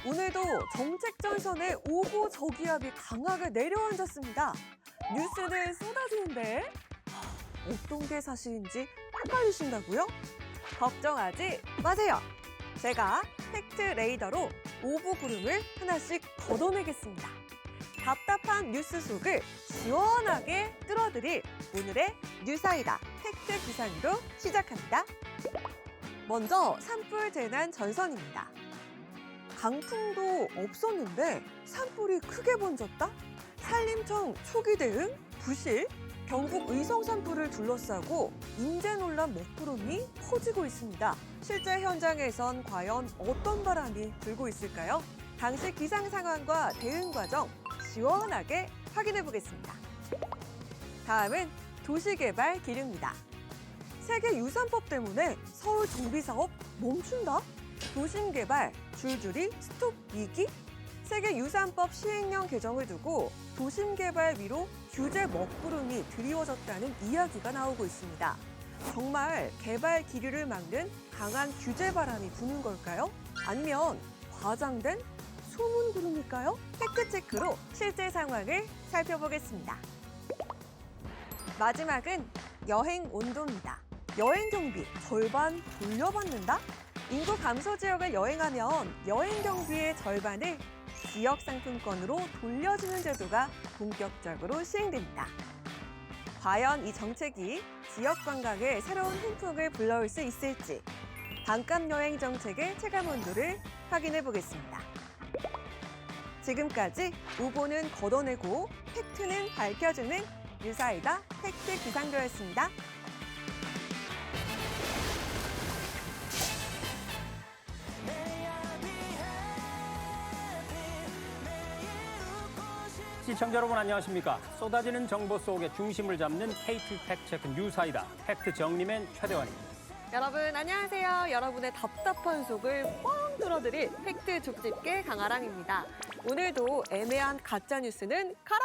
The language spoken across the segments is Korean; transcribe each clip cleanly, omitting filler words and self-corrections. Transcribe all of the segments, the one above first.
오늘도 정책 전선에 오고 저기압이 강하게 내려앉았습니다. 뉴스는 쏟아지는데 어떤 게 사실인지 헷갈리신다고요? 걱정하지 마세요. 제가 팩트 레이더로 오보 구름을 하나씩 걷어내겠습니다. 답답한 뉴스 속을 시원하게 뚫어드릴 오늘의 뉴사이다 팩트 기상으로 시작합니다. 먼저 산불 재난 전선입니다. 강풍도 없었는데 산불이 크게 번졌다? 산림청 초기 대응 부실? 경북 의성 산불을 둘러싸고 인재 논란 먹구름이 퍼지고 있습니다. 실제 현장에선 과연 어떤 바람이 불고 있을까요? 당시 기상 상황과 대응 과정 시원하게 확인해 보겠습니다. 다음은 도시개발 기류입니다. 세계유산법 때문에 서울 정비사업 멈춘다? 도심개발 줄줄이 스톱 위기? 세계유산법 시행령 개정을 두고 도심개발 위로 규제 먹구름이 드리워졌다는 이야기가 나오고 있습니다. 정말 개발 기류를 막는 강한 규제 바람이 부는 걸까요? 아니면 과장된 소문 구름일까요? 팩트체크로 실제 상황을 살펴보겠습니다. 마지막은 여행 온도입니다. 여행 경비 절반 돌려받는다? 인구 감소 지역을 여행하면 여행 경비의 절반을 지역 상품권으로 돌려주는 제도가 본격적으로 시행됩니다. 과연 이 정책이 지역 관광에 새로운 훈풍을 불러올 수 있을지 반값 여행 정책의 체감 온도를 확인해 보겠습니다. 지금까지 오보는 걷어내고 팩트는 밝혀주는 뉴사이다 팩트 기상도였습니다. 시청자 여러분 안녕하십니까? 쏟아지는 정보 속에 중심을 잡는 KT 팩트체크 뉴사이다 팩트 정리맨 최대환입니다. 여러분 안녕하세요. 여러분의 답답한 속을 뻥 뚫어드릴 팩트 족집게 강아랑입니다. 오늘도 애매한 가짜뉴스는 가라!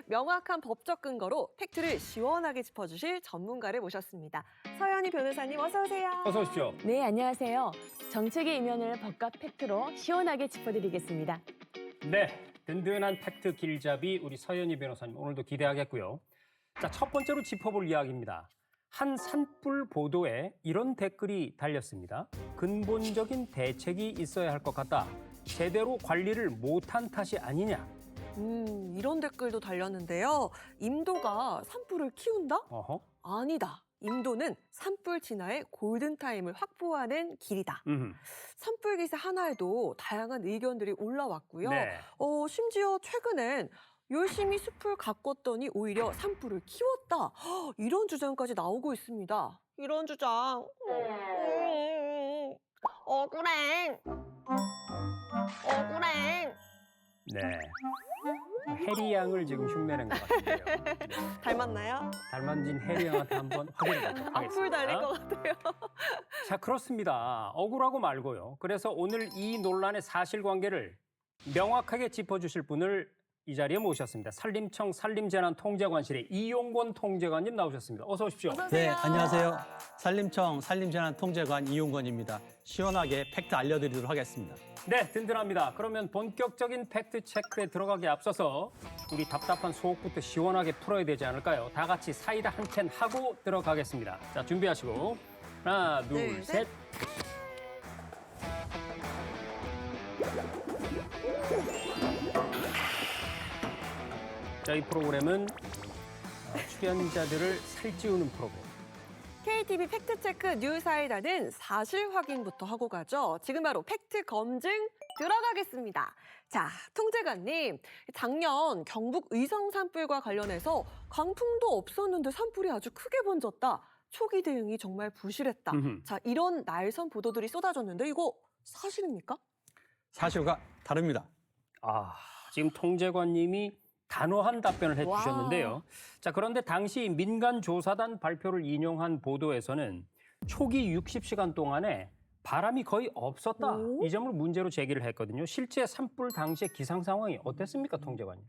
명확한 법적 근거로 팩트를 시원하게 짚어주실 전문가를 모셨습니다. 서연희 변호사님 어서 오세요. 어서 오십시오. 네, 안녕하세요. 정책의 이면을 법과 팩트로 시원하게 짚어드리겠습니다. 네, 든든한 팩트 길잡이 우리 서연희 변호사님 오늘도 기대하겠고요. 자, 첫 번째로 짚어볼 이야기입니다. 한 산불 보도에 이런 댓글이 달렸습니다. 근본적인 대책이 있어야 할 것 같다. 제대로 관리를 못한 탓이 아니냐. 이런 댓글도 달렸는데요. 임도가 산불을 키운다? 어허. 아니다. 임도는 산불 진화의 골든타임을 확보하는 길이다. 산불 기세 하나에도 다양한 의견들이 올라왔고요. 네. 심지어 최근엔 열심히 숲을 가꿨더니 오히려 산불을 키웠다. 이런 주장까지 나오고 있습니다. 이런 주장. 억울해. 억울해. 네. 해리 양을 지금 흉내낸 것 같은데요. 네. 닮았나요? 닮아진 해리 양한테 한번 확인해 보도록 하겠습니다. 악플 달릴 것 같아요. 자, 그렇습니다. 억울하고 말고요. 그래서 오늘 이 논란의 사실관계를 명확하게 짚어주실 분을 이 자리에 모셨습니다. 산림청 산림재난통제관실의 이용권 통제관님 나오셨습니다. 어서 오십시오. 어서 네, 오세요. 안녕하세요. 산림청 산림재난통제관 이용권입니다. 시원하게 팩트 알려드리도록 하겠습니다. 네, 든든합니다. 그러면 본격적인 팩트 체크에 들어가기 앞서서 우리 답답한 속부터 시원하게 풀어야 되지 않을까요? 다 같이 사이다 한 캔 하고 들어가겠습니다. 자, 준비하시고 하나, 둘, 셋. 자, 이 프로그램은 출연자들을 살찌우는 프로그램. KTV 팩트체크 뉴사이다는 사실 확인부터 하고 가죠. 지금 바로 팩트 검증 들어가겠습니다. 자, 통제관님, 작년 경북 의성 산불과 관련해서 강풍도 없었는데 산불이 아주 크게 번졌다. 초기 대응이 정말 부실했다. 자, 이런 날선 보도들이 쏟아졌는데 이거 사실입니까? 사실과 다릅니다. 지금 통제관님이 단호한 답변을 해주셨는데요. 와. 자, 그런데 당시 민간조사단 발표를 인용한 보도에서는 초기 60시간 동안에 바람이 거의 없었다. 오? 이 점을 문제로 제기를 했거든요. 실제 산불 당시의 기상 상황이 어땠습니까, 통제관님?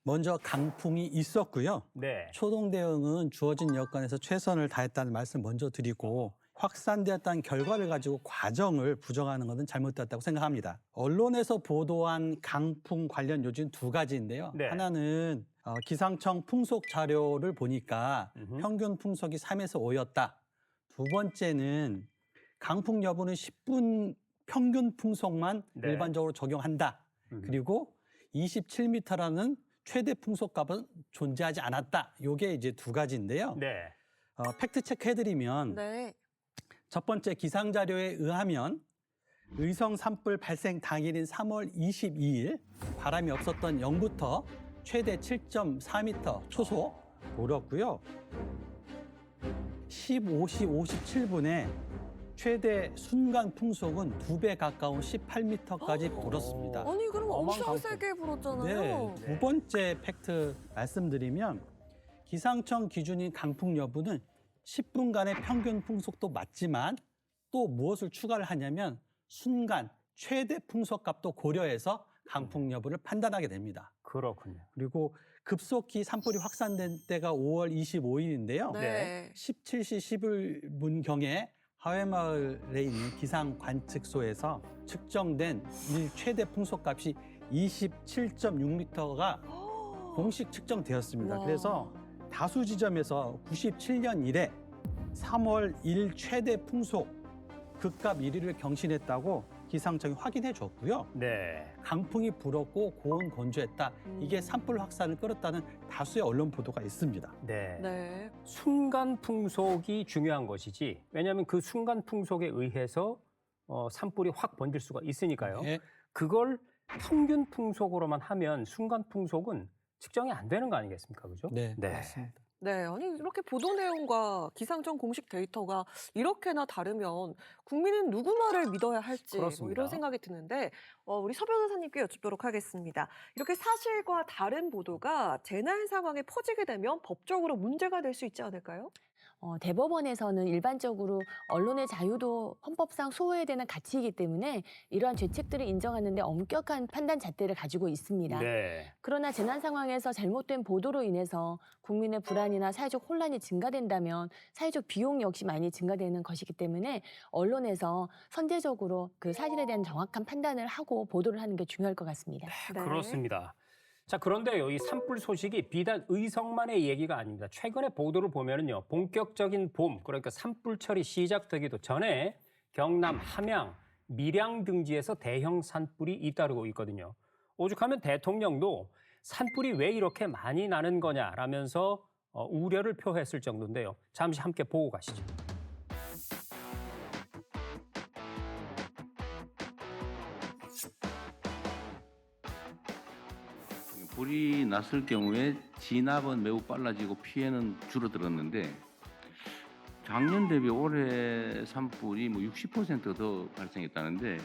먼저 강풍이 있었고요. 네. 초동 대응은 주어진 여건에서 최선을 다했다는 말씀 먼저 드리고 확산되었다는 결과를 가지고 과정을 부정하는 것은 잘못되었다고 생각합니다. 언론에서 보도한 강풍 관련 요지는 두 가지인데요. 네. 하나는 기상청 풍속 자료를 보니까 음흠. 평균 풍속이 3에서 5였다. 두 번째는 강풍 여부는 10분 평균 풍속만 네. 일반적으로 적용한다. 그리고 27m라는 최대 풍속값은 존재하지 않았다. 요게 이제 두 가지인데요. 네. 팩트 체크 해드리면 네. 첫 번째 기상 자료에 의하면 의성 산불 발생 당일인 3월 22일 바람이 없었던 0부터 최대 7.4m 초속 불었고요. 15시 57분에 최대 순간 풍속은 2배 가까운 18m까지 불었습니다. 아니 그럼 어마어마한 엄청 강풍. 세게 불었잖아요. 네, 두 번째 팩트 말씀드리면 기상청 기준인 강풍 여부는 10분간의 평균 풍속도 맞지만 또 무엇을 추가를 하냐면 순간 최대 풍속값도 고려해서 강풍 여부를 판단하게 됩니다. 그렇군요. 그리고 급속히 산불이 확산된 때가 5월 25일인데요. 네. 17시 11분경에 하회마을에 있는 기상 관측소에서 측정된 일 최대 풍속값이 27.6m가 공식 측정되었습니다. 와. 그래서 다수 지점에서 97년 이래 3월 1 최대 풍속 극값 1위를 경신했다고 기상청이 확인해 줬고요. 네. 강풍이 불었고 고온 건조했다. 이게 산불 확산을 끌었다는 다수의 언론 보도가 있습니다. 네. 네. 순간 풍속이 중요한 것이지. 왜냐하면 그 순간 풍속에 의해서 산불이 확 번질 수가 있으니까요. 네. 그걸 평균 풍속으로만 하면 순간 풍속은 측정이 안 되는 거 아니겠습니까? 그죠? 네, 맞습니다. 네, 아니 이렇게 보도 내용과 기상청 공식 데이터가 이렇게나 다르면 국민은 누구 말을 믿어야 할지 뭐 그렇습니다. 이런 생각이 드는데 우리 서 변호사님께 여쭙도록 하겠습니다. 이렇게 사실과 다른 보도가 재난 상황에 퍼지게 되면 법적으로 문제가 될 수 있지 않을까요? 대법원에서는 일반적으로 언론의 자유도 헌법상 소호해야 되는 가치이기 때문에 이러한 죄책들을 인정하는 데 엄격한 판단 잣대를 가지고 있습니다. 네. 그러나 재난 상황에서 잘못된 보도로 인해서 국민의 불안이나 사회적 혼란이 증가된다면 사회적 비용 역시 많이 증가되는 것이기 때문에 언론에서 선제적으로 그 사실에 대한 정확한 판단을 하고 보도를 하는 게 중요할 것 같습니다. 네. 그렇습니다. 자, 그런데요, 이 산불 소식이 비단 의성만의 얘기가 아닙니다. 최근의 보도를 보면은요, 본격적인 봄, 그러니까 산불철이 시작되기도 전에 경남 함양, 밀양 등지에서 대형 산불이 잇따르고 있거든요. 오죽하면 대통령도 산불이 왜 이렇게 많이 나는 거냐라면서 우려를 표했을 정도인데요. 잠시 함께 보고 가시죠. 불이 났을 경우에 진압은 매우 빨라지고 피해는 줄어들었는데 작년 대비 올해 산불이 뭐 60%더 발생했다는데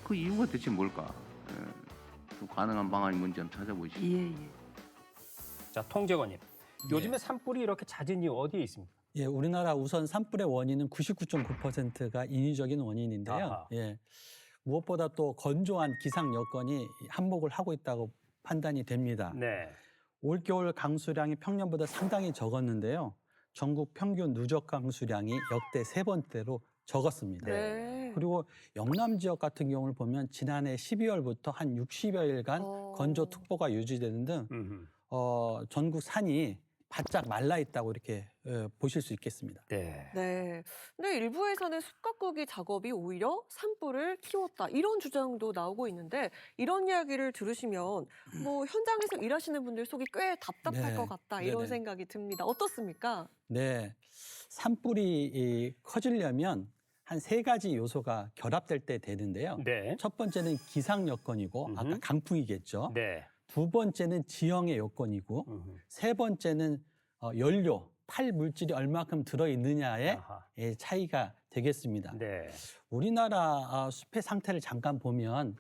그 이유가 대체 뭘까? 좀 가능한 방안이 뭔지 한번 찾아보시죠. 자, 통제관님. 요즘에 산불이 이렇게 잦은 이유 어디에 있습니까? 예, 우리나라 우선 산불의 원인은 99.9%가 인위적인 원인인데요. 아하. 예, 무엇보다 또 건조한 기상 여건이 한몫을 하고 있다고 판단이 됩니다. 네. 올겨울 강수량이 평년보다 상당히 적었는데요. 전국 평균 누적 강수량이 역대 세 번째로 적었습니다. 네. 그리고 영남 지역 같은 경우를 보면 지난해 12월부터 한 60여일간 건조특보가 유지되는 등 전국 산이 바짝 말라 있다고 이렇게 보실 수 있겠습니다. 네. 네. 근데 일부에서는 숲가꾸기 작업이 오히려 산불을 키웠다. 이런 주장도 나오고 있는데 이런 이야기를 들으시면 뭐 현장에서 일하시는 분들 속이 꽤 답답할 네. 것 같다. 이런 네네. 생각이 듭니다. 어떻습니까? 네, 산불이 커지려면 한 세 가지 요소가 결합될 때 되는데요. 네. 첫 번째는 기상 여건이고 아까 강풍이겠죠. 네. 두 번째는 지형의 여건이고 세 번째는 연료, 탈물질이 얼마큼 들어있느냐의 아하. 차이가 되겠습니다. 네. 우리나라 숲의 상태를 잠깐 보면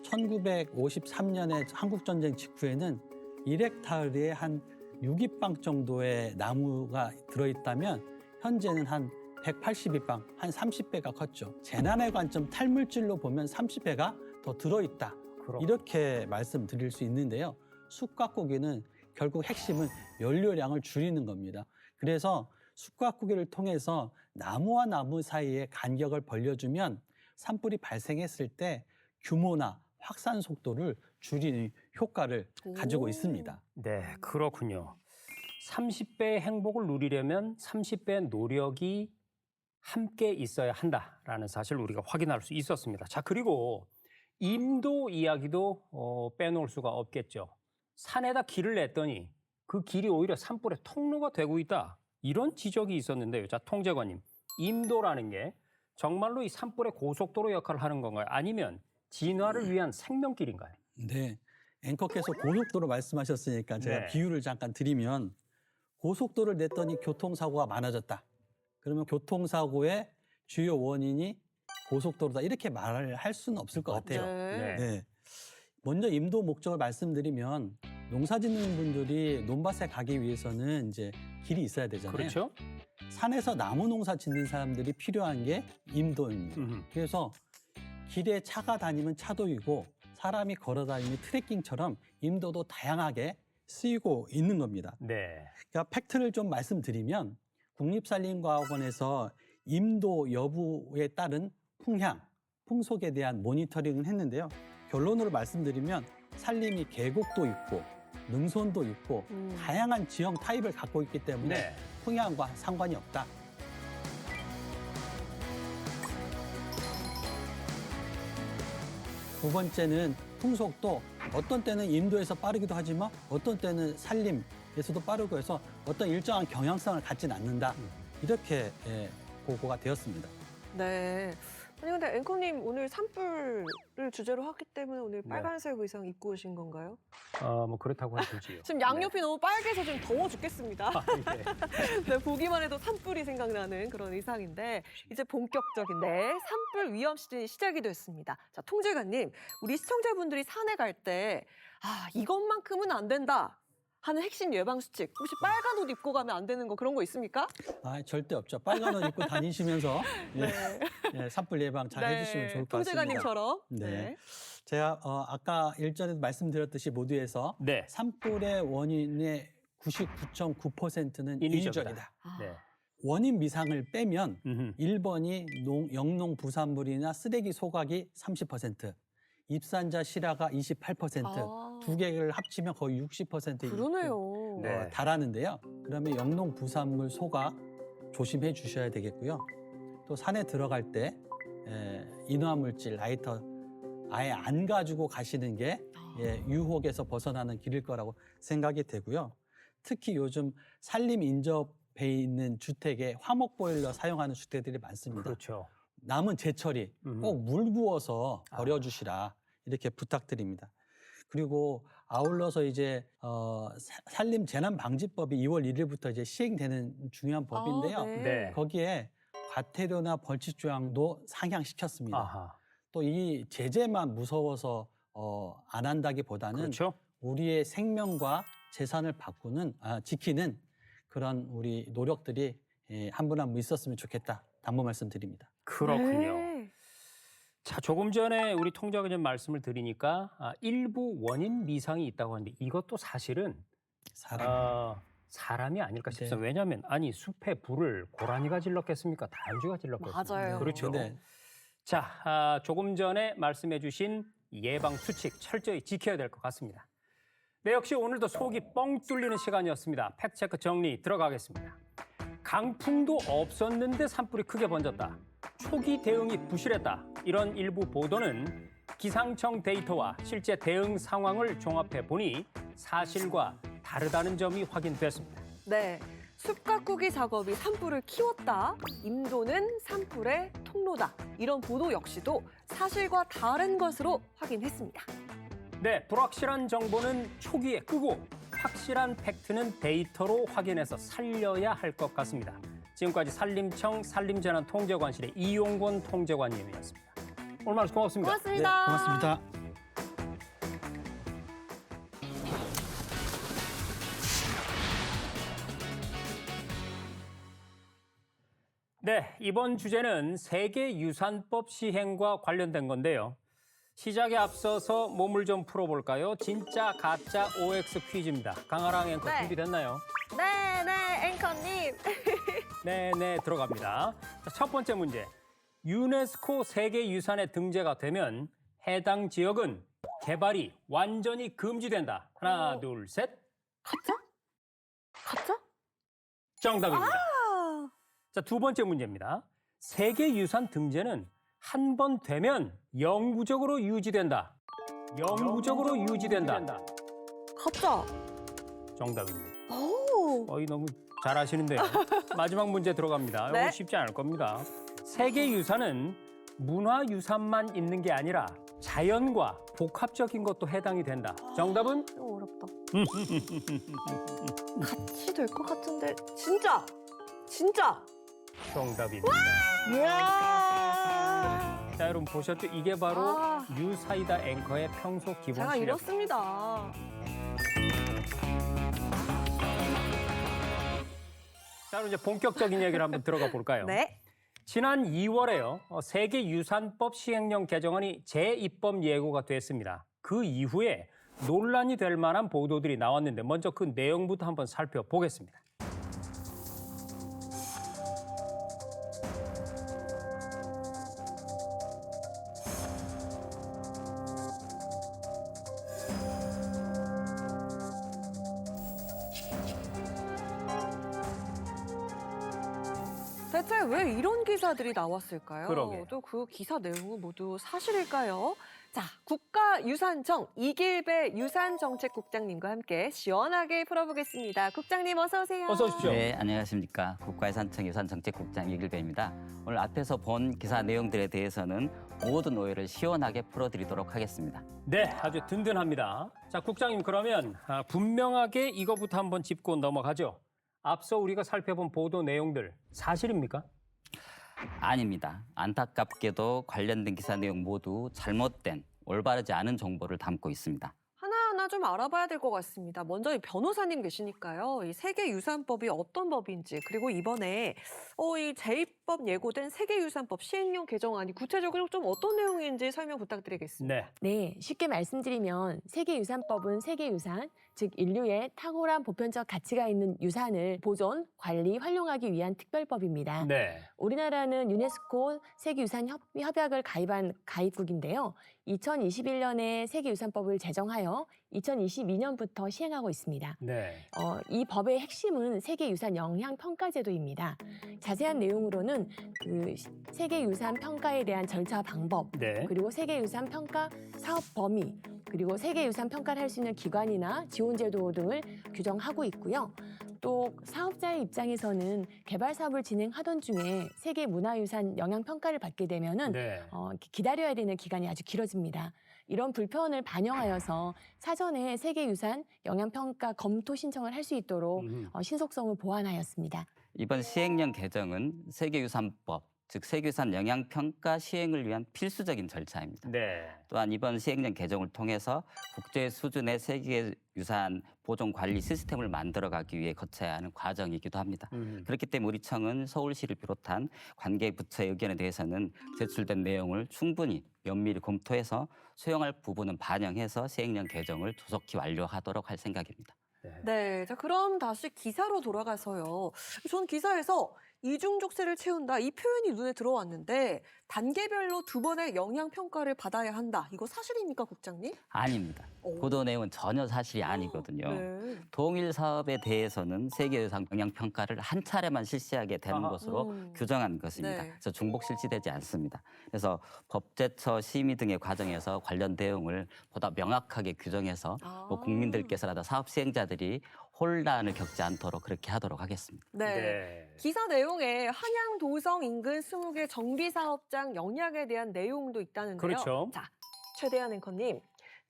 1953년에 한국전쟁 직후에는 1헥타르에 한 6입방 정도의 나무가 들어있다면 현재는 한 180입방, 한 30배가 컸죠. 재난의 관점 탈물질로 보면 30배가 더 들어있다. 이렇게 말씀드릴 수 있는데요. 숲 가꾸기는 결국 핵심은 연료량을 줄이는 겁니다. 그래서 숯가꾸기를 통해서 나무와 나무 사이에 간격을 벌려주면 산불이 발생했을 때 규모나 확산 속도를 줄이는 효과를 가지고 오. 있습니다. 네, 그렇군요. 30배의 행복을 누리려면 30배의 노력이 함께 있어야 한다라는 사실을 우리가 확인할 수 있었습니다. 자, 그리고 임도 이야기도 빼놓을 수가 없겠죠. 산에다 길을 냈더니 그 길이 오히려 산불의 통로가 되고 있다. 이런 지적이 있었는데요. 자, 통제관님, 임도라는 게 정말로 이 산불의 고속도로 역할을 하는 건가요? 아니면 진화를 위한 생명길인가요? 네. 앵커께서 고속도로 말씀하셨으니까 제가 네. 비유를 잠깐 드리면 고속도로를 냈더니 교통사고가 많아졌다. 그러면 교통사고의 주요 원인이 고속도로다. 이렇게 말을 할 수는 없을 것 같아요. 네. 네. 먼저 임도 목적을 말씀드리면 농사 짓는 분들이 논밭에 가기 위해서는 이제 길이 있어야 되잖아요. 그렇죠? 산에서 나무 농사 짓는 사람들이 필요한 게 임도입니다. 음흠. 그래서 길에 차가 다니면 차도이고 사람이 걸어 다니는 트레킹처럼 임도도 다양하게 쓰이고 있는 겁니다. 네. 그러니까 팩트를 좀 말씀드리면 국립산림과학원에서 임도 여부에 따른 풍향, 풍속에 대한 모니터링을 했는데요. 결론으로 말씀드리면 산림이 계곡도 있고 능선도 있고 다양한 지형 타입을 갖고 있기 때문에 네. 풍향과 상관이 없다. 두 번째는 풍속도 어떤 때는 임도에서 빠르기도 하지만 어떤 때는 산림에서도 빠르고 해서 어떤 일정한 경향성을 갖진 않는다. 이렇게 보고가 되었습니다. 네. 아니 근데 앵커님 오늘 산불을 주제로 하기 때문에 오늘 네. 빨간색 의상 입고 오신 건가요? 뭐 그렇다고 해주지요. 지금 양옆이 너무 빨개서 좀 더워 죽겠습니다. 아, 예. 네, 보기만 해도 산불이 생각나는 그런 의상인데 이제 본격적인 산불 위험 시즌이 시작이 됐습니다. 자, 통제관님, 우리 시청자분들이 산에 갈 때 이것만큼은 안 된다 하는 핵심 예방 수칙 혹시 빨간 옷 입고 가면 안 되는 거 그런 거 있습니까? 절대 없죠. 빨간 옷 입고 다니시면서 산불 예방 잘 해주시면 좋을 것 같습니다. 통제관님처럼. 네. 제가 아까 일전에도 말씀드렸듯이 모두에서 네. 산불의 원인의 99.9%는 인위적이다. 인위적이다. 네. 원인 미상을 빼면 음흠. 1번이 영농 부산물이나 쓰레기 소각이 30%, 입산자 실화가 28%, 두 개를 합치면 거의 60%에 그러네요. 네. 달하는데요. 그러면 영농 부산물 소각 조심해 주셔야 되겠고요. 또 산에 들어갈 때 인화물질, 라이터 아예 안 가지고 가시는 게 유혹에서 벗어나는 길일 거라고 생각이 되고요. 특히 요즘 산림 인접해 있는 주택에 화목 보일러 사용하는 주택들이 많습니다. 그렇죠. 남은 재처리 꼭 물 부어서 버려주시라 이렇게 부탁드립니다. 그리고 아울러서 이제 산림 재난 방지법이 2월 1일부터 이제 시행되는 중요한 법인데요. 네. 거기에 과태료나 벌칙 조항도 상향시켰습니다. 아하. 또 이 제재만 무서워서 안 한다기보다는 그렇죠. 우리의 생명과 재산을 지키는 그런 우리 노력들이 한 분 한 분 있었으면 좋겠다. 당부 말씀드립니다. 그렇군요. 네. 자, 조금 전에 우리 통제관님 말씀을 드리니까 일부 원인 미상이 있다고 하는데 이것도 사실은 사람이 아닐까 싶습니다. 네. 왜냐하면 숲에 불을 고라니가 질렀겠습니까? 다람쥐가 질렀겠습니까? 맞아요. 그렇죠. 네. 자, 조금 전에 말씀해주신 예방 수칙 철저히 지켜야 될 것 같습니다. 네, 역시 오늘도 속이 뻥 뚫리는 시간이었습니다. 팩트체크 정리 들어가겠습니다. 강풍도 없었는데 산불이 크게 번졌다. 초기 대응이 부실했다. 이런 일부 보도는 기상청 데이터와 실제 대응 상황을 종합해 보니 사실과 다르다는 점이 확인됐습니다. 네. 숲 가꾸기 작업이 산불을 키웠다. 임도는 산불의 통로다. 이런 보도 역시도 사실과 다른 것으로 확인했습니다. 네, 불확실한 정보는 초기에 끄고 확실한 팩트는 데이터로 확인해서 살려야 할 것 같습니다. 지금까지 산림청 산림재난통제관실의 이용권 통제관님이었습니다. 오늘 말씀 고맙습니다. 고맙습니다. 고맙습니다. 네, 이번 주제는 세계유산법 시행과 관련된 건데요. 시작에 앞서서 몸을 좀 풀어볼까요? 진짜 가짜 OX 퀴즈입니다. 강아랑 앵커 네. 준비됐나요? 네, 앵커님. 네, 들어갑니다. 자, 첫 번째 문제. 유네스코 세계유산에 등재가 되면 해당 지역은 개발이 완전히 금지된다. 하나, 오. 둘, 셋. 가짜? 정답입니다. 아, 자, 두 번째 문제입니다. 세계유산 등재는 한 번 되면 영구적으로 유지된다. 영구적으로 유지된다. 가짜. 정답입니다. 오. 너무 잘하시는데요. 마지막 문제 들어갑니다. 네. 이거 쉽지 않을 겁니다. 세계유산은 문화유산만 있는 게 아니라 자연과 복합적인 것도 해당이 된다. 정답은? 이거 어렵다. 같이 될 것 같은데 진짜. 정답입니다. 이야. 자, 여러분 보셨죠? 이게 바로 아. 유사이다 앵커의 평소 기본 제가 실력. 이렇습니다. 자, 그럼 이제 본격적인 얘기를 한번 들어가 볼까요? 네. 지난 2월에요. 세계유산법 시행령 개정안이 재입법 예고가 됐습니다. 그 이후에 논란이 될 만한 보도들이 나왔는데 먼저 그 내용부터 한번 살펴보겠습니다. 대체 왜 이런 기사들이 나왔을까요? 그러게요. 또 그 기사 내용은 모두 사실일까요? 자, 국가유산청 이길배 유산정책국장님과 함께 시원하게 풀어보겠습니다. 국장님 어서 오세요. 어서 오십시오. 네, 안녕하십니까. 국가유산청 유산정책국장 이길배입니다. 오늘 앞에서 본 기사 내용들에 대해서는 모든 오해를 시원하게 풀어드리도록 하겠습니다. 네, 아주 든든합니다. 자, 국장님 그러면 분명하게 이거부터 한번 짚고 넘어가죠. 앞서 우리가 살펴본 보도 내용들 사실입니까? 아닙니다. 안타깝게도 관련된 기사 내용 모두 잘못된, 올바르지 않은 정보를 담고 있습니다. 하나하나 좀 알아봐야 될 것 같습니다. 먼저 이 변호사님 계시니까요. 이 세계유산법이 어떤 법인지 그리고 이번에 이 재입법 예고된 세계유산법 시행령 개정안이 구체적으로 좀 어떤 내용인지 설명 부탁드리겠습니다. 네. 네, 쉽게 말씀드리면 세계유산법은 세계유산, 즉 인류의 탁월한 보편적 가치가 있는 유산을 보존, 관리, 활용하기 위한 특별법입니다. 네. 우리나라는 유네스코 세계유산 협약을 가입한 가입국인데요. 2021년에 세계유산법을 제정하여 2022년부터 시행하고 있습니다. 네. 이 법의 핵심은 세계유산 영향평가제도입니다. 자세한 내용으로는 그 세계유산 평가에 대한 절차 방법, 네. 그리고 세계유산 평가 사업 범위, 그리고 세계유산 평가를 할 수 있는 기관이나 지원제도 등을 규정하고 있고요. 또 사업자의 입장에서는 개발 사업을 진행하던 중에 세계 문화유산 영향평가를 받게 되면은 네. 기다려야 되는 기간이 아주 길어집니다. 이런 불편을 반영하여서 사전에 세계유산 영향평가 검토 신청을 할 수 있도록 신속성을 보완하였습니다. 이번 시행령 개정은 세계유산법, 즉 세계유산 영향평가 시행을 위한 필수적인 절차입니다. 네. 또한 이번 시행령 개정을 통해서 국제 수준의 세계유산 보존 관리 시스템을 만들어가기 위해 거쳐야 하는 과정이기도 합니다. 그렇기 때문에 우리 청은 서울시를 비롯한 관계 부처의 의견에 대해서는 제출된 내용을 충분히 면밀히 검토해서 수용할 부분은 반영해서 시행령 개정을 조속히 완료하도록 할 생각입니다. 네, 자 그럼 다시 기사로 돌아가서요. 전 기사에서 이중족쇄를 채운다 이 표현이 눈에 들어왔는데 단계별로 2번의 영향평가를 받아야 한다. 이거 사실입니까, 국장님? 아닙니다. 보도 내용은 전혀 사실이 아니거든요. 네. 동일 사업에 대해서는 세계유산 영향평가를 한 차례만 실시하게 되는 아하. 것으로 규정한 것입니다. 네. 그래서 중복 실시되지 않습니다. 그래서 법제처 심의 등의 과정에서 관련 내용을 보다 명확하게 규정해서 뭐 국민들께서라도 사업 시행자들이 혼란을 겪지 않도록 그렇게 하도록 하겠습니다. 네. 네. 기사 내용에 한양 도성 인근 20개 정비 사업장 영향에 대한 내용도 있다는데요. 그렇죠. 자, 최대한 앵커님.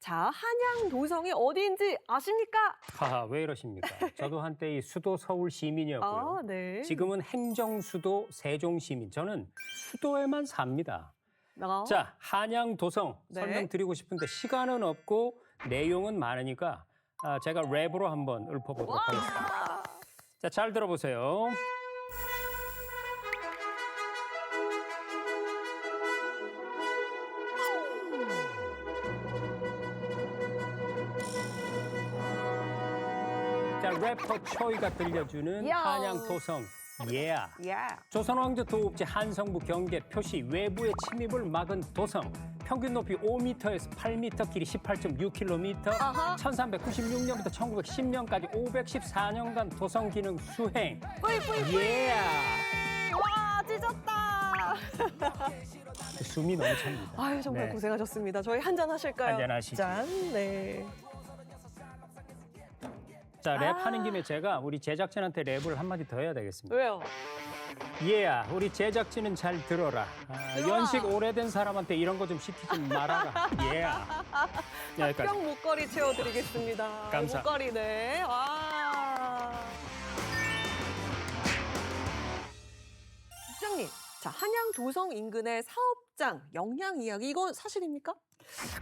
자, 한양 도성이 어디인지 아십니까? 하하, 왜 이러십니까? 저도 한때 이 수도 서울 시민이었고요. 아, 네. 지금은 행정 수도 세종 시민. 저는 수도에만 삽니다. 자, 한양 도성 네. 설명드리고 싶은데 시간은 없고 내용은 많으니까 제가 랩으로 한번 읊어보도록 하겠습니다. 자, 잘 들어보세요. 자, 래퍼 초이가 들려주는 야. 한양 도성 Yeah. 야. 조선 왕조 도읍지 한성부 경계 표시 외부의 침입을 막은 도성. 평균 높이 5m에서 8m, 길이 18.6km. 아하. 1396년부터 1910년까지 514년간 도성 기능 수행. 뿌이뿌이. Yeah. 와, 찢었다. 숨이 너무 찹니다. 아유, 정말 네. 고생하셨습니다. 저희 한잔 하실까요? 한잔 하시죠. 짠. 네. 자, 랩하는 김에 제가 우리 제작진한테 랩을 한마디 더 해야 되겠습니다. 왜요? 얘야, 우리 제작진은 잘 들어라. 연식 오래된 사람한테 이런 거 좀 시키지 말아라. 얘야. 여기까지. 뿅 목걸이 채워드리겠습니다. 감사. 목걸이네. 와. 국장님, 자, 한양 도성 인근의 사업장 영향 이야기 이건 사실입니까?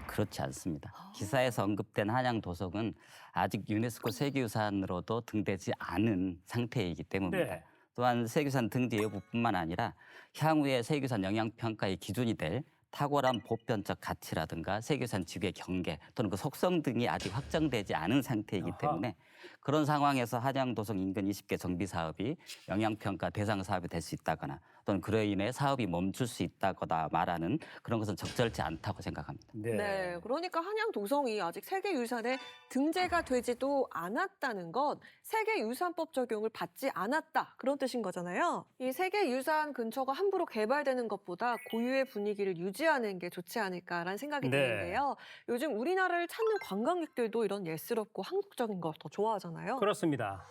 그렇지 않습니다. 기사에서 언급된 한양 도성은 아직 유네스코 세계유산으로도 등재되지 않은 상태이기 때문입니다. 네. 또한 세계유산 등재 여부뿐만 아니라 향후에 세계유산 영향평가의 기준이 될 탁월한 보편적 가치라든가 세계유산 지구의 경계 또는 그 속성 등이 아직 확정되지 않은 상태이기 아하. 때문에 그런 상황에서 한양 도성 인근 20개 정비 사업이 영향평가 대상 사업이 될 수 있다거나 또는 그로 인해 사업이 멈출 수 있다거나 말하는 그런 것은 적절치 않다고 생각합니다. 네. 그러니까 한양 도성이 아직 세계유산에 등재가 되지도 않았다는 건 세계유산법 적용을 받지 않았다. 그런 뜻인 거잖아요. 이 세계유산 근처가 함부로 개발되는 것보다 고유의 분위기를 유지하는 게 좋지 않을까라는 생각이 네. 드는데요. 요즘 우리나라를 찾는 관광객들도 이런 예스럽고 한국적인 거 더 좋아하잖아요. 그렇습니다.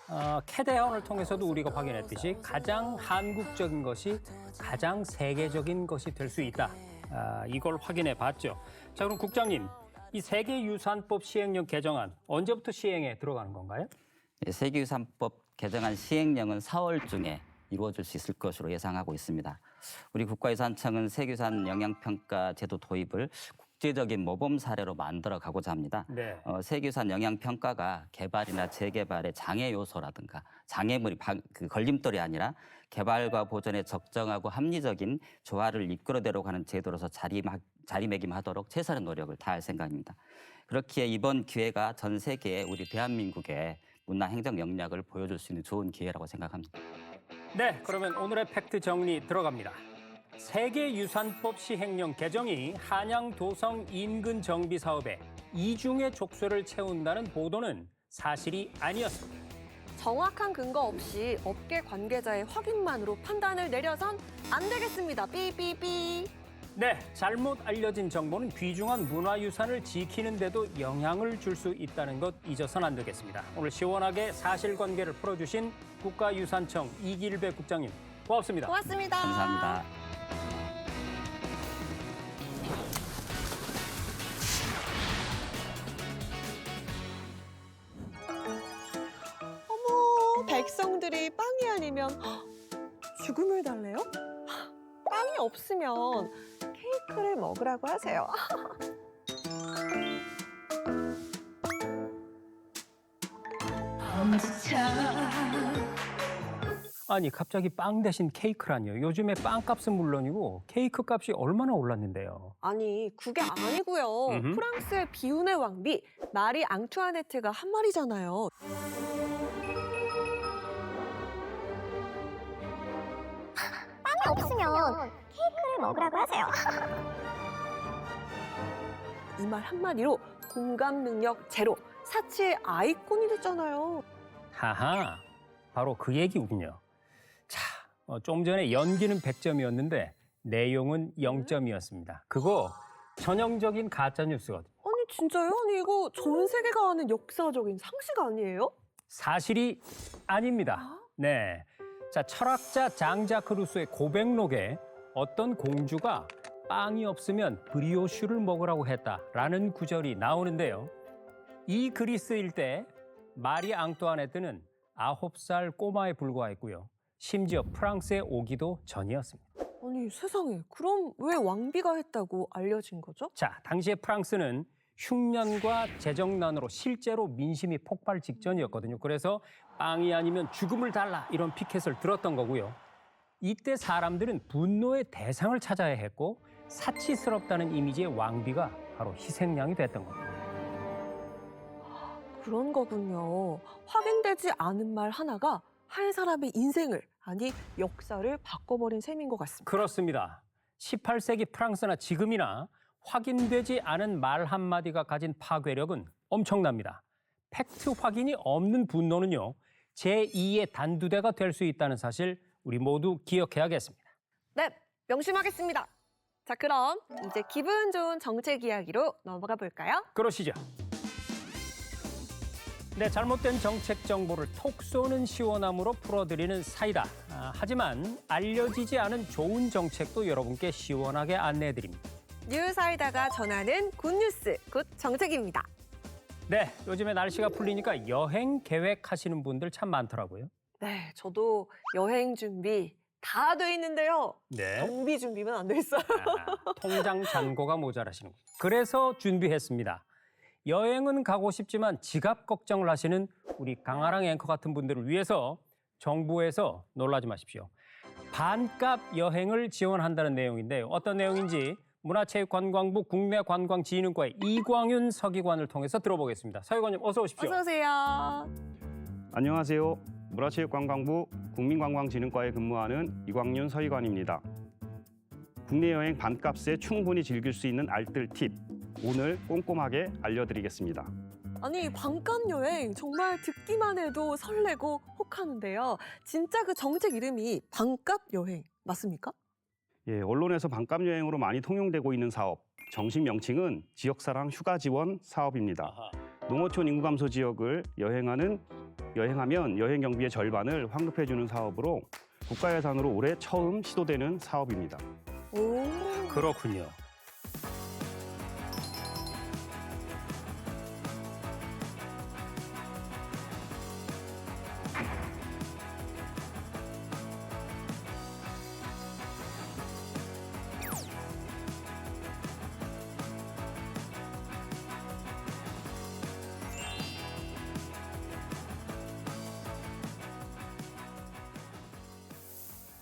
캐대헌을 통해서도 우리가 확인했듯이 가장 한국적인 것이 가장 세계적인 것이 될 수 있다. 이걸 확인해 봤죠. 자, 그럼 국장님, 이 세계유산법 시행령 개정안 언제부터 시행에 들어가는 건가요? 네, 세계유산법 개정안 시행령은 4월 중에 이루어질 수 있을 것으로 예상하고 있습니다. 우리 국가유산청은 세계유산 영향평가 제도 도입을 국제적인 모범 사례로 만들어 가고자 합니다. 네. 세계유산 영향평가가 개발이나 재개발의 장애 요소라든가 장애물이 걸림돌이 아니라 개발과 보존에 적정하고 합리적인 조화를 이끌어내려고 하는 제도로서 자리매김하도록 최선의 노력을 다할 생각입니다. 그렇기에 이번 기회가 전 세계에 우리 대한민국의 문화 행정 역량을 보여줄 수 있는 좋은 기회라고 생각합니다. 네, 그러면 오늘의 팩트 정리 들어갑니다. 세계유산법 시행령 개정이 한양 도성 인근 정비 사업에 이중의 족쇄를 채운다는 보도는 사실이 아니었습니다. 정확한 근거 없이 업계 관계자의 확인만으로 판단을 내려선 안 되겠습니다. 삐삐삐. 네, 잘못 알려진 정보는 귀중한 문화유산을 지키는데도 영향을 줄 수 있다는 것 잊어서는 안 되겠습니다. 오늘 시원하게 사실관계를 풀어주신 국가유산청 이길배 국장님 고맙습니다. 고맙습니다. 감사합니다. 어머, 백성들이 빵이 아니면 죽음을 달래요? 빵이 없으면 케이크를 먹으라고 하세요. 아니 갑자기 빵 대신 케이크라니요. 요즘에 빵값은 물론이고 케이크 값이 얼마나 올랐는데요. 아니, 그게 아니고요. 음흠. 프랑스의 비운의 왕비 마리 앙투아네트가 한 말이잖아요. 없으면 케이크를 먹으라고 하세요. 이 말 한마디로 공감 능력 제로, 사치의 아이콘이 됐잖아요. 하하, 바로 그 얘기군요. 자, 좀 전에 연기는 100점이었는데 내용은 0점이었습니다. 그거 전형적인 가짜 뉴스거든요. 아니, 진짜요? 아니, 이거 전 세계가 아는 역사적인 상식 아니에요? 사실이 아닙니다. 네. 자, 철학자 장자크 루소의 고백록에 어떤 공주가 빵이 없으면 브리오슈를 먹으라고 했다라는 구절이 나오는데요. 이 글이 쓰일 때 마리 앙뚜아네트는 9살 꼬마에 불과했고요. 심지어 프랑스에 오기도 전이었습니다. 아니, 세상에. 그럼 왜 왕비가 했다고 알려진 거죠? 자, 당시에 프랑스는 흉년과 재정난으로 실제로 민심이 폭발 직전이었거든요. 그래서 빵이 아니면 죽음을 달라 이런 피켓을 들었던 거고요. 이때 사람들은 분노의 대상을 찾아야 했고 사치스럽다는 이미지의 왕비가 바로 희생양이 됐던 겁니다. 그런 거군요. 확인되지 않은 말 하나가 한 사람의 인생을, 아니 역사를 바꿔버린 셈인 것 같습니다. 그렇습니다. 18세기 프랑스나 지금이나 확인되지 않은 말 한마디가 가진 파괴력은 엄청납니다. 팩트 확인이 없는 분노는요, 제2의 단두대가 될 수 있다는 사실 우리 모두 기억해야겠습니다. 네, 명심하겠습니다. 자, 그럼 이제 기분 좋은 정책 이야기로 넘어가 볼까요? 그러시죠. 네, 잘못된 정책 정보를 톡 쏘는 시원함으로 풀어드리는 사이다. 하지만 알려지지 않은 좋은 정책도 여러분께 시원하게 안내해드립니다. 뉴사이다가 전하는 굿뉴스, 굿 정책입니다. 네, 요즘에 날씨가 풀리니까 여행 계획하시는 분들 참 많더라고요. 네, 저도 여행 준비 다 돼 있는데요. 네. 경비 준비만 안 돼 있어요. 통장 잔고가 모자라시는 거예요. 그래서 준비했습니다. 여행은 가고 싶지만 지갑 걱정을 하시는 우리 강아랑 앵커 같은 분들을 위해서 정부에서 놀라지 마십시오. 반값 여행을 지원한다는 내용인데요. 어떤 내용인지 문화체육관광부 국내관광진흥과의 이광윤 서기관을 통해서 들어보겠습니다. 서기관님 어서 오십시오. 어서 오세요. 안녕하세요. 문화체육관광부 국민관광진흥과에 근무하는 이광윤 서기관입니다. 국내 여행 반값에 충분히 즐길 수 있는 알뜰 팁, 오늘 꼼꼼하게 알려드리겠습니다. 아니, 반값 여행 정말 듣기만 해도 설레고 혹하는데요. 진짜 그 정책 이름이 반값 여행 맞습니까? 예, 언론에서 반값 여행으로 많이 통용되고 있는 사업, 정식 명칭은 지역사랑 휴가 지원 사업입니다. 농어촌 인구 감소 지역을 여행하면 여행 경비의 절반을 환급해주는 사업으로 국가 예산으로 올해 처음 시도되는 사업입니다. 오. 그렇군요.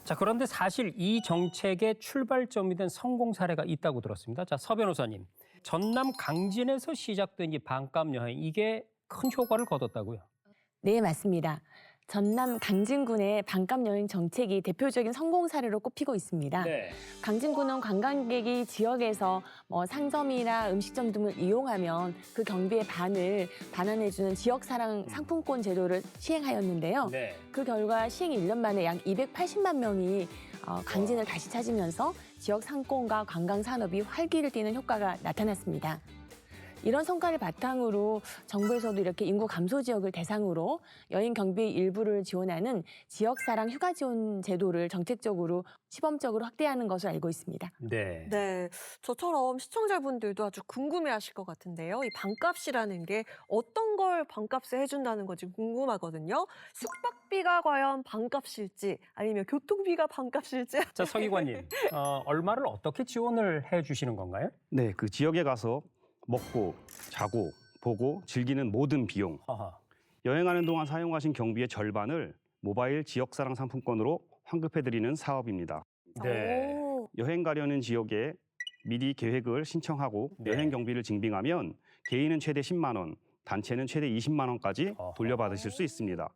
자, 그런데 사실 이 정책의 출발점이 된 성공 사례가 있다고 들었습니다. 자, 서 변호사님, 전남 강진에서 시작된 이 반값 여행, 이게 큰 효과를 거뒀다고요? 네, 맞습니다. 전남 강진군의 반값 여행 정책이 대표적인 성공 사례로 꼽히고 있습니다. 네. 강진군은 관광객이 지역에서 상점이나 음식점 등을 이용하면 그 경비의 반을 반환해주는 지역사랑 상품권 제도를 시행하였는데요. 네. 그 결과 시행 1년 만에 약 280만 명이 강진을 다시 찾으면서 지역 상권과 관광 산업이 활기를 띠는 효과가 나타났습니다. 이런 성과를 바탕으로 정부에서도 이렇게 인구 감소 지역을 대상으로 여행 경비 일부를 지원하는 지역사랑 휴가 지원 제도를 정책적으로 시범적으로 확대하는 것으로 알고 있습니다. 네. 네, 저처럼 시청자분들도 아주 궁금해하실 것 같은데요. 이 반값이라는 게 어떤 걸 반값에 해준다는 건지 궁금하거든요. 숙박비가 과연 반값일지 아니면 교통비가 반값일지. 자, 서기관님, 얼마를 어떻게 지원을 해주시는 건가요? 네, 그 지역에 가서 먹고, 자고, 보고, 즐기는 모든 비용, 하하. 여행하는 동안 사용하신 경비의 절반을 모바일 지역사랑 상품권으로 환급해드리는 사업입니다. 네. 오. 여행 가려는 지역에 미리 계획을 신청하고 네. 여행 경비를 증빙하면 개인은 최대 10만 원, 단체는 최대 20만 원까지 어허. 돌려받으실 수 있습니다.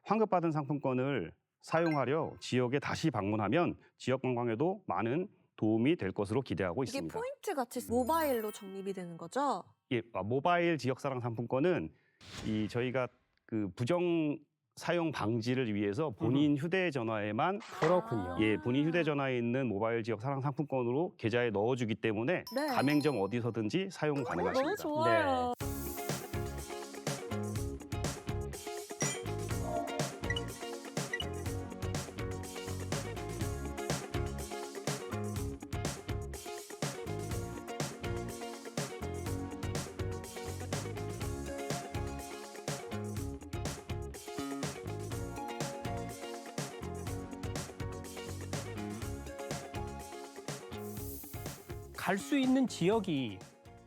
환급받은 상품권을 사용하려 지역에 다시 방문하면 지역 관광에도 많은 도움이 될 것으로 기대하고 이게 있습니다. 포인트 같이 모바일로 적립이 되는 거죠? 예, 모바일 지역사랑 상품권은 저희가 그 부정 사용 방지를 위해서 본인 휴대전화에만 그렇군요. 예, 본인 휴대전화에 있는 모바일 지역 사랑 상품권으로 계좌에 넣어주기 때문에 네. 가맹점 어디서든지 사용 가능하십니다. 너무 좋아요. 갈 수 있는 지역이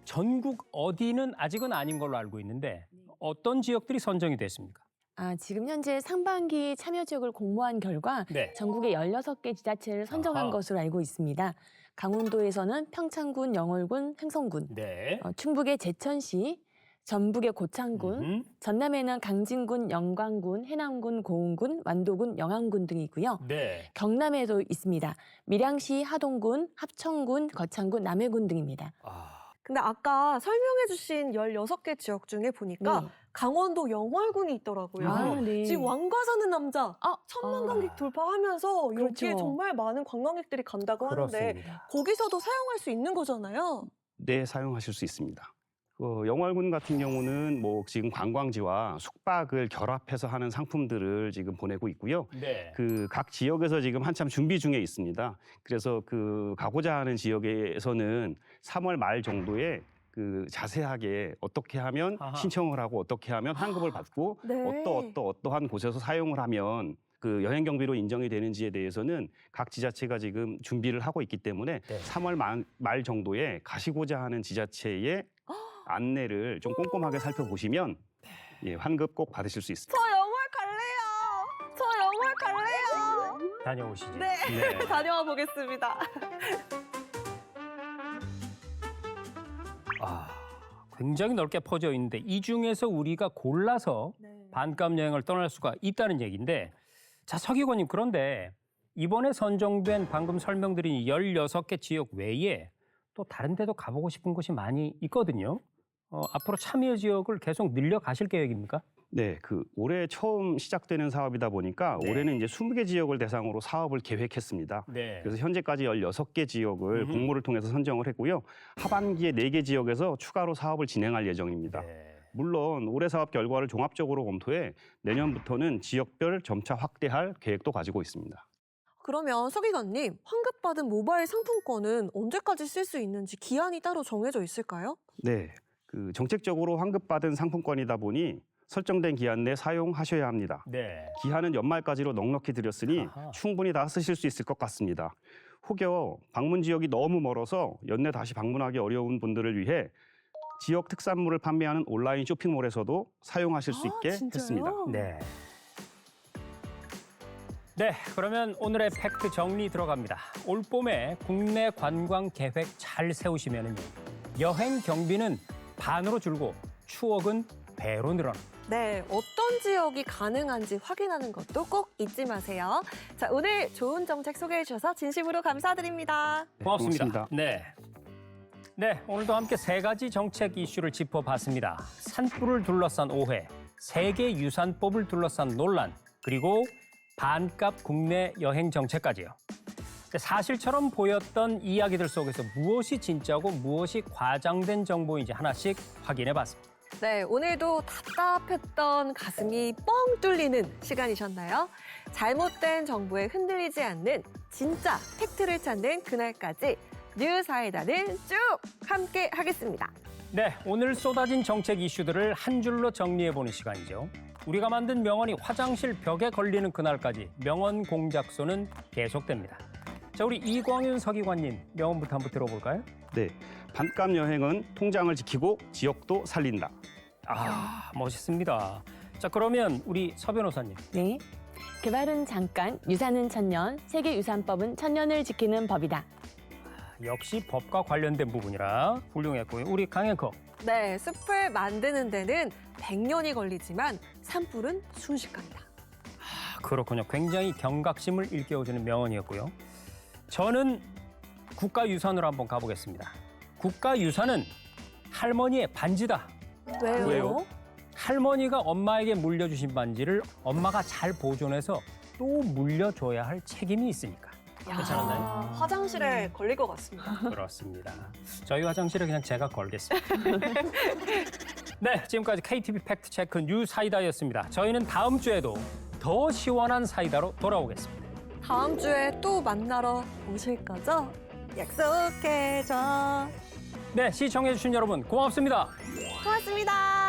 전국 어디는 아직은 아닌 걸로 알고 있는데 어떤 지역들이 선정이 됐습니까? 지금 현재 상반기 참여 지역을 공모한 결과 네. 전국의 16개 지자체를 선정한 아하. 것으로 알고 있습니다. 강원도에서는 평창군, 영월군, 횡성군, 네. 충북의 제천시, 전북의 고창군, 전남에는 강진군, 영광군, 해남군, 고흥군, 완도군, 영암군 등이 있고요. 네. 경남에도 있습니다. 밀양시, 하동군, 합천군, 거창군, 남해군 등입니다. 근데 아까 설명해주신 16개 지역 중에 보니까 네. 강원도 영월군이 있더라고요. 네. 지금 왕가 사는 남자 천만 관객 돌파하면서 여기에 그렇죠. 정말 많은 관광객들이 간다고 하는데 그렇습니다. 거기서도 사용할 수 있는 거잖아요. 네, 사용하실 수 있습니다. 영월군 같은 경우는 뭐 지금 관광지와 숙박을 결합해서 하는 상품들을 지금 보내고 있고요. 네. 그 각 지역에서 지금 한참 준비 중에 있습니다. 그래서 그 가고자 하는 지역에서는 3월 말 정도에 그 자세하게 어떻게 하면 아하. 신청을 하고 어떻게 하면 환급을 받고 네. 어떠한 곳에서 사용을 하면 그 여행 경비로 인정이 되는지에 대해서는 각 지자체가 지금 준비를 하고 있기 때문에 네. 3월 말 정도에 가시고자 하는 지자체의 안내를 좀 꼼꼼하게 살펴보시면 예, 환급 꼭 받으실 수 있습니다. 저 영월 갈래요. 저 영월 갈래요. 다녀오시죠. 네. 다녀와 보겠습니다. 굉장히 넓게 퍼져 있는데 이 중에서 우리가 골라서 반값 여행을 떠날 수가 있다는 얘기인데, 자, 서기관님, 그런데 이번에 선정된 방금 설명드린 16개 지역 외에 또 다른 데도 가보고 싶은 곳이 많이 있거든요. 앞으로 참여 지역을 계속 늘려가실 계획입니까? 네, 올해 처음 시작되는 사업이다 보니까 네. 올해는 이제 20개 지역을 대상으로 사업을 계획했습니다. 네. 그래서 현재까지 16개 지역을 음흠. 공모를 통해서 선정을 했고요. 하반기에 4개 지역에서 추가로 사업을 진행할 예정입니다. 네. 물론 올해 사업 결과를 종합적으로 검토해 내년부터는 지역별 점차 확대할 계획도 가지고 있습니다. 그러면 서기관님, 환급받은 모바일 상품권은 언제까지 쓸 수 있는지 기한이 따로 정해져 있을까요? 네, 정책적으로 환급받은 상품권이다 보니 설정된 기한 내 사용하셔야 합니다. 네. 기한은 연말까지로 넉넉히 드렸으니 아하. 충분히 다 쓰실 수 있을 것 같습니다. 혹여 방문 지역이 너무 멀어서 연내 다시 방문하기 어려운 분들을 위해 지역 특산물을 판매하는 온라인 쇼핑몰에서도 사용하실 수 있게 진짜요? 했습니다. 네. 네, 그러면 오늘의 팩트 정리 들어갑니다. 올 봄에 국내 관광 계획 잘 세우시면요, 여행 경비는 반으로 줄고 추억은 배로 늘어납니다. 네, 어떤 지역이 가능한지 확인하는 것도 꼭 잊지 마세요. 자, 오늘 좋은 정책 소개해 주셔서 진심으로 감사드립니다. 고맙습니다. 고맙습니다. 네. 네, 오늘도 함께 3가지 정책 이슈를 짚어봤습니다. 산불을 둘러싼 오해, 세계유산법을 둘러싼 논란, 그리고 반값 국내 여행 정책까지요. 사실처럼 보였던 이야기들 속에서 무엇이 진짜고 무엇이 과장된 정보인지 하나씩 확인해봤습니다. 네, 오늘도 답답했던 가슴이 뻥 뚫리는 시간이셨나요? 잘못된 정보에 흔들리지 않는 진짜 팩트를 찾는 그날까지 뉴사이다를 쭉 함께 하겠습니다. 네, 오늘 쏟아진 정책 이슈들을 한 줄로 정리해보는 시간이죠. 우리가 만든 명언이 화장실 벽에 걸리는 그날까지 명언 공작소는 계속됩니다. 자, 우리 이광윤 서기관님 명언부터 한번 들어볼까요? 네, 반값 여행은 통장을 지키고 지역도 살린다. 멋있습니다. 자, 그러면 우리 서 변호사님. 네. 개발은 잠깐, 유산은 천년, 세계유산법은 천년을 지키는 법이다. 역시 법과 관련된 부분이라 훌륭했고요. 우리 강앵커. 네, 숲을 만드는 데는 100년이 걸리지만 산불은 순식간이다. 그렇군요. 굉장히 경각심을 일깨워주는 명언이었고요. 저는 국가유산으로 한번 가보겠습니다. 국가유산은 할머니의 반지다. 왜요? 할머니가 엄마에게 물려주신 반지를 엄마가 잘 보존해서 또 물려줘야 할 책임이 있으니까. 괜찮았나요? 화장실에 걸릴 것 같습니다. 그렇습니다. 저희 화장실에 그냥 제가 걸겠습니다. 네, 지금까지 KTV 팩트체크 뉴사이다였습니다. 저희는 다음 주에도 더 시원한 사이다로 돌아오겠습니다. 다음 주에 또 만나러 오실 거죠? 약속해줘. 네, 시청해주신 여러분 고맙습니다. 고맙습니다.